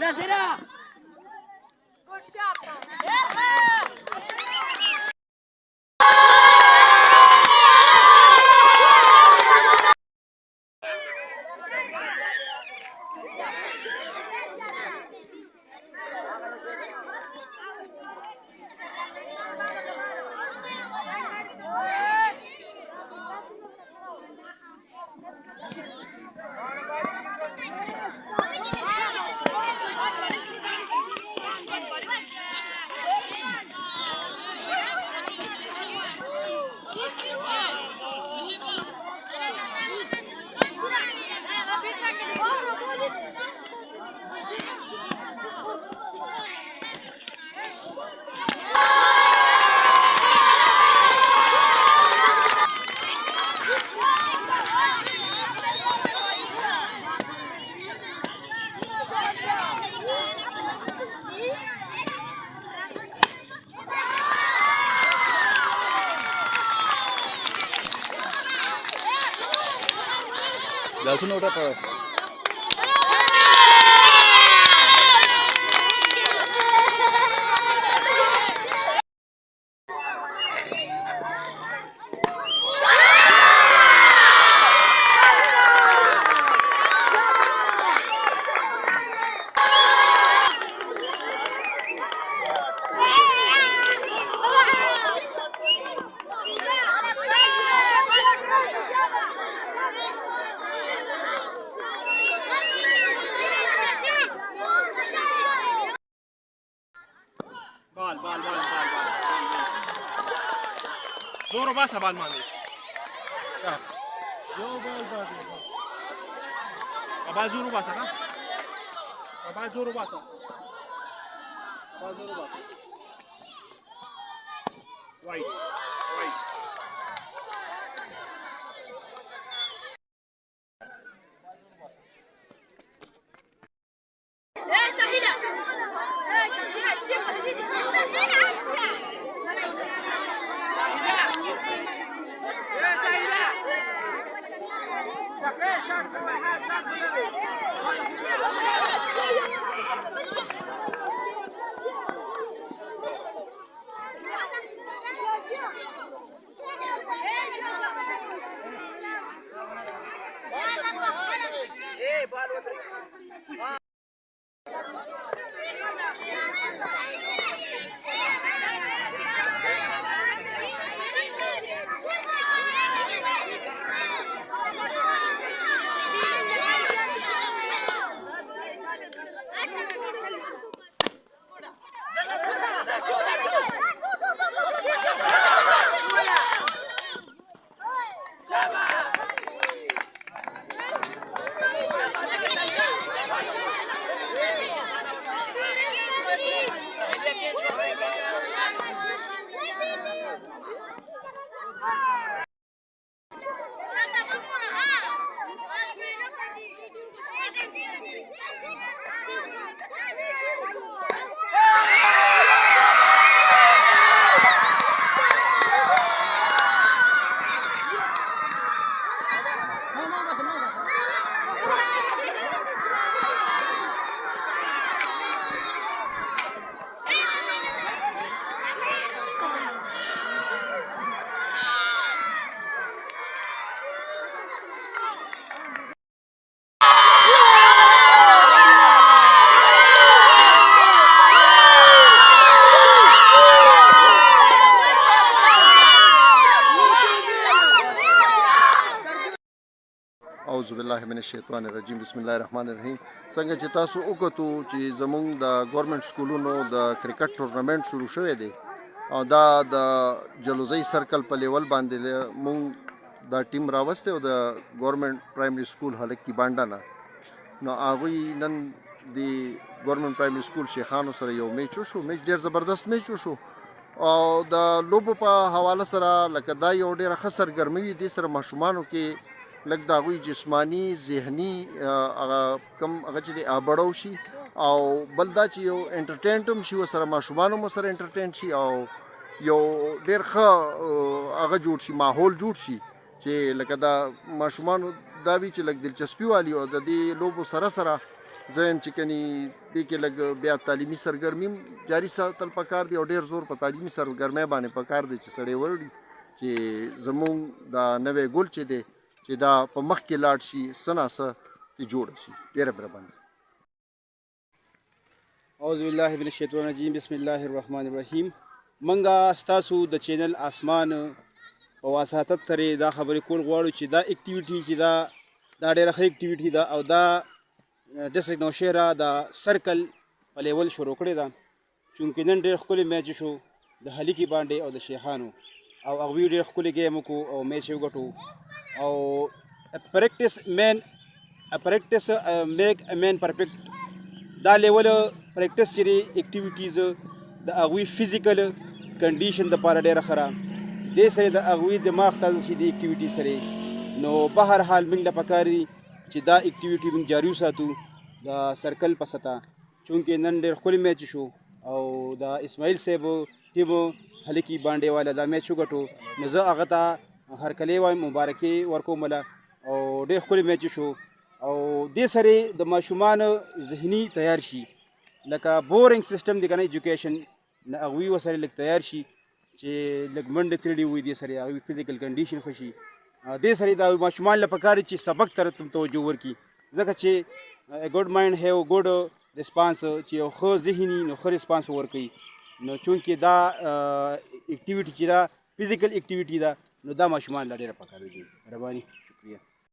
Nazira! Good shot! Langsung udah apa? بال زورو باسه بال ماني بال زورو باسه ها بال زورو باسه وايت Thank you. اعوذ بالله من الشیطان الرجیم بسم الله الرحمن الرحیم. څنګه چې تاسو وکتو چې زمونږ د ګورنمنټ سکولونو د کرکټ ټورنمنټ شروع شوی دی او دا د جلوزۍ سرکل په لیول باندې مونږ دا ټیم راوستی او د ګورنمنټ پرایمري سکول هلک کی بانډا نه نو هغوی نن د ګورنمنټ پرایمري سکول شیخانو سره یو میچ وشو. میچ ډېر زبردست میچ وشو او د لوبو په حواله سره لکه دا یو ډېره ښه سرګرمي وي. دې سره ماشومانو کې لږ د هغوی جسماني ذهني هغه کم هغه چې دی بړو شي او بل دا چې یو انټرټینټ هم شي ورسره ماشومان هم ورسره انټرټین شي او یو ډېر ښه هغه جوړ شي ماحول جوړ شي چې لکه دا ماشومانو دا وي چې لږ دلچسپي والي او د دې لوبو سره سره زه یم چې کني دې کې لږ بیا تعلیمي سرګرمي جاري ساتل پکار دی او ډېر زور په تعلیمي سرګرمۍ باندې پکار دی چې سړی وړي چې زمونږ دا نوی ګل چې دی چې دا په مخ کې لاړ شي څه ناڅه چې جوړ شي. ډېره مهرباني. اعوذ بالله من الشیطان الرجیم بسم الله الرحمن الرحیم. منګه ستاسو د چینل آسمان په واسطه سره دا خبرې کول غواړو چې دا اکټیویټي چې دا ډېره ښه اکټیویټي ده او دا ډسټرکټ نوشهره د سرکل په لیول شروع کړې ده چونکې نن ډېر ښکلی میچ شو د هلیکي باندې او د شیخانو او هغوی ډېر ښکلی گیم وکړو او میچ یې وګټو او پریکټس میک ا مین پرفیکټ دا لیول پریکټس چې دی اکټیویټیز د هغوی فزیکل کنډیشن دپاره ډېره ښه ده. دې سره د هغوی دماغ تازه شي د اکټیویټي سره نو بهر حال موږ له پکار دي چې دا اکټیویټي موږ جاري وساتو د سرکل په سطح چونکې نن ډېر ښکلی میچ شو او د اسماعیل صاحب ټیم هلکي بانډې والا دا میچ وګټو نو زه هغه ته هرکلی وایم مبارکي ورکوم له او ډېر ښکلی میچ شو او دې سره د ماشومانو ذهني تیار شي لکه بورینګ سیسټم دی که نه ایجوکیشن نه هغوی ورسره لږ تیار شي چې لږ منډې ترړې وي دې سره هغوی فزیکل کنډیشن ښه شي. دې سره د ماشومان له پکار چې سبق طرف توجه ورکړي ځکه چې ګډ مایند هیو ګډ ریسپانس چې یو ښه ذهني نو ښه ریسپانس ورکوي نو چونکې دا اکټیویټي چې دا فزیکل اکټیویټي ده نو دا ماشومان له ډېره پکار دي. مهرباني.